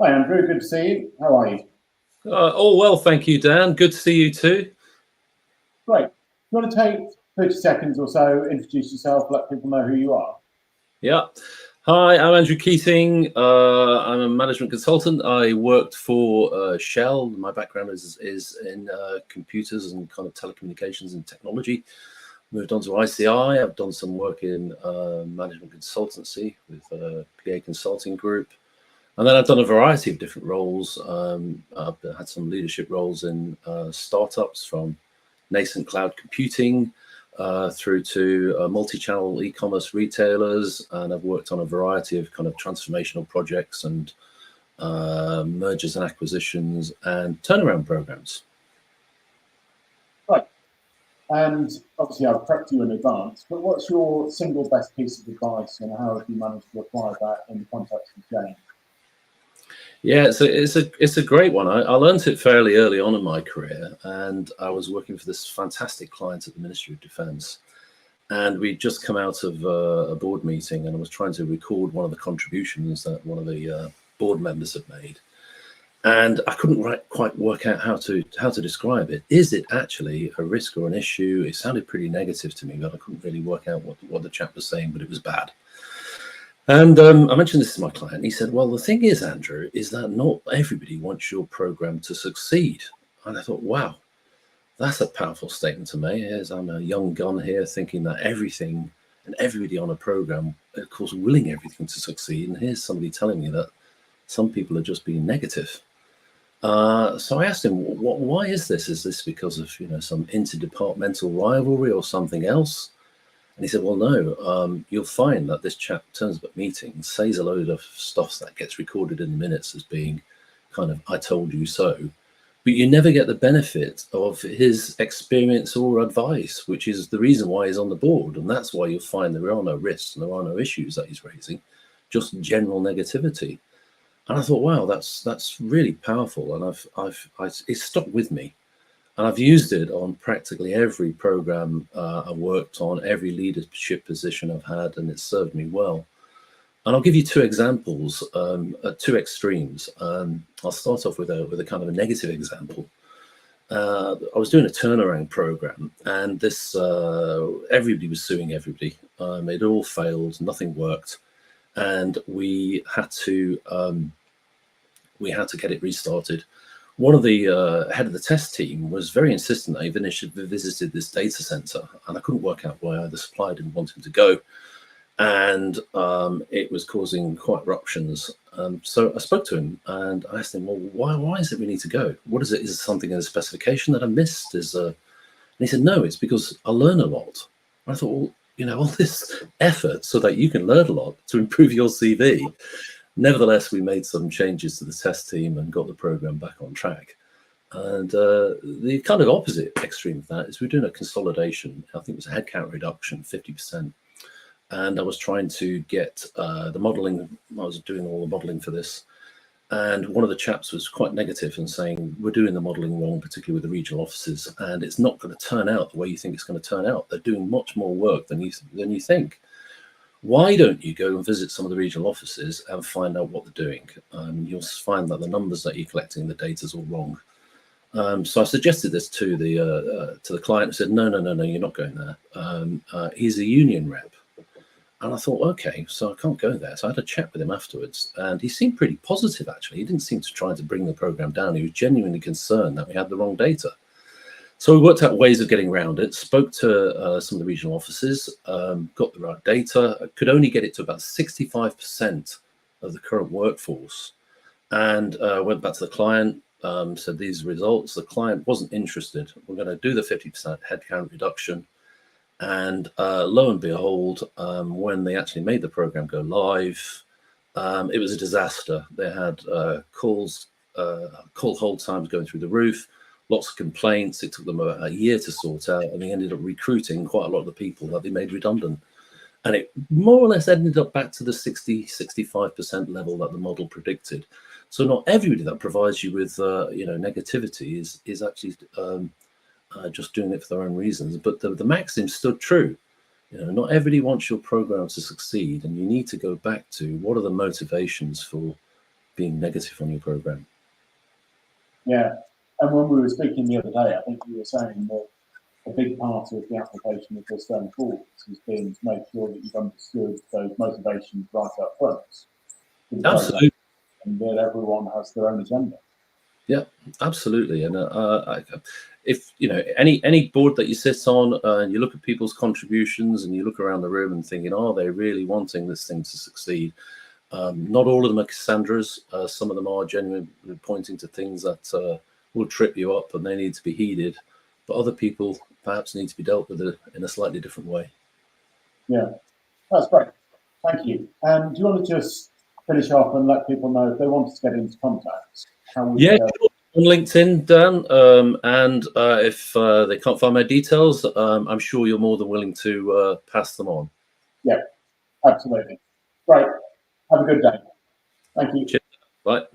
Hi, Andrew. Good to see you. How are you? All well, thank you, Dan. Good to see you too. Great. You want to take 30 seconds or so, introduce yourself, let people know who you are? Yeah. Hi, I'm Andrew Keating. I'm a management consultant. I worked for Shell. My background is in computers and kind of telecommunications and technology. Moved on to ICI. I've done some work in management consultancy with PA Consulting Group. And then I've done a variety of different roles. I've had some leadership roles in startups, from nascent cloud computing through to multi-channel e-commerce retailers. And I've worked on a variety of kind of transformational projects and mergers and acquisitions and turnaround programs. Right. And obviously I've prepped you in advance, but what's your single best piece of advice and how have you managed to apply that in the context of change? Yeah, it's a great one. I learned it fairly early on in my career, and I was working for this fantastic client at the Ministry of Defence. And we'd just come out of a board meeting, and I was trying to record one of the contributions that one of the board members had made. And I couldn't quite work out how to describe it. Is it actually a risk or an issue? It sounded pretty negative to me, but I couldn't really work out what the chap was saying, but it was bad. And I mentioned this to my client. He said, well, the thing is, Andrew, is that not everybody wants your program to succeed. And I thought, wow, that's a powerful statement to me. As I'm a young gun here thinking that everything and everybody on a program, of course, willing everything to succeed. And here's somebody telling me that some people are just being negative. So I asked him, why is this? Is this because of, some interdepartmental rivalry or something else? And he said, well, no, you'll find that this chap turns up at meetings, says a load of stuff that gets recorded in the minutes as being kind of, I told you so. But you never get the benefit of his experience or advice, which is the reason why he's on the board. And that's why you'll find there are no risks and there are no issues that he's raising, just general negativity. And I thought, wow, that's really powerful. And it's stuck with me. And I've used it on practically every program I've worked on, every leadership position I've had, and it's served me well. And I'll give you two examples at two extremes. I'll start off with a kind of a negative example. I was doing a turnaround program, and this everybody was suing everybody. It all failed, nothing worked, and we had to get it restarted. One of the head of the test team was very insistent that he visited this data center, and I couldn't work out why the supplier didn't want him to go, and it was causing quite eruptions. So I spoke to him and I asked him, well, why is it we need to go? What is it? Is it something in the specification that I missed? And he said, no, it's because I learn a lot. And I thought, well, all this effort so that you can learn a lot to improve your CV. Nevertheless, we made some changes to the test team and got the program back on track. And the kind of opposite extreme of that is we're doing a consolidation. I think it was a headcount reduction, 50%. And I was trying to get the modeling. I was doing all the modeling for this. And one of the chaps was quite negative and saying, we're doing the modeling wrong, particularly with the regional offices, and it's not going to turn out the way you think it's going to turn out. They're doing much more work than you think. Why don't you go and visit some of the regional offices and find out what they're doing? You'll find that the numbers that you're collecting, the data is all wrong. So I suggested this to the client who said, no, you're not going there. He's a union rep. And I thought, okay, so I can't go there. So I had a chat with him afterwards, and he seemed pretty positive, actually. He didn't seem to try to bring the program down. He was genuinely concerned that we had the wrong data. So we worked out ways of getting around it, spoke to some of the regional offices, got the right data. I could only get it to about 65% of the current workforce, and went back to the client, said these results. The client wasn't interested. We're going to do the 50% headcount reduction. And lo and behold, when they actually made the program go live, it was a disaster. They had call hold times going through the roof, lots of complaints. It took them a year to sort out, and they ended up recruiting quite a lot of the people that they made redundant. And it more or less ended up back to the 65% level that the model predicted. So not everybody that provides you with negativity is actually just doing it for their own reasons. But the maxim stood true. Not everybody wants your program to succeed, and you need to go back to what are the motivations for being negative on your program. Yeah, and when we were speaking the other day, I think you were saying that a big part of the application of this going forwards has been to make sure that you've understood those motivations right up front for the program, Absolutely. and that everyone has their own agenda. Yeah, absolutely. And if you know any board that you sit on, and you look at people's contributions, and you look around the room and thinking, are they really wanting this thing to succeed? Not all of them are Cassandras. Some of them are genuinely pointing to things that will trip you up, and they need to be heeded. But other people perhaps need to be dealt with in a slightly different way. Yeah, that's great. Thank you. Do you want to just finish off and let people know if they wanted to get into contact? How would Yeah, they? sure. On LinkedIn, Dan, and if they can't find my details, I'm sure you're more than willing to pass them on. Yeah, absolutely. Great. Have a good day. Thank you. Cheers. Bye.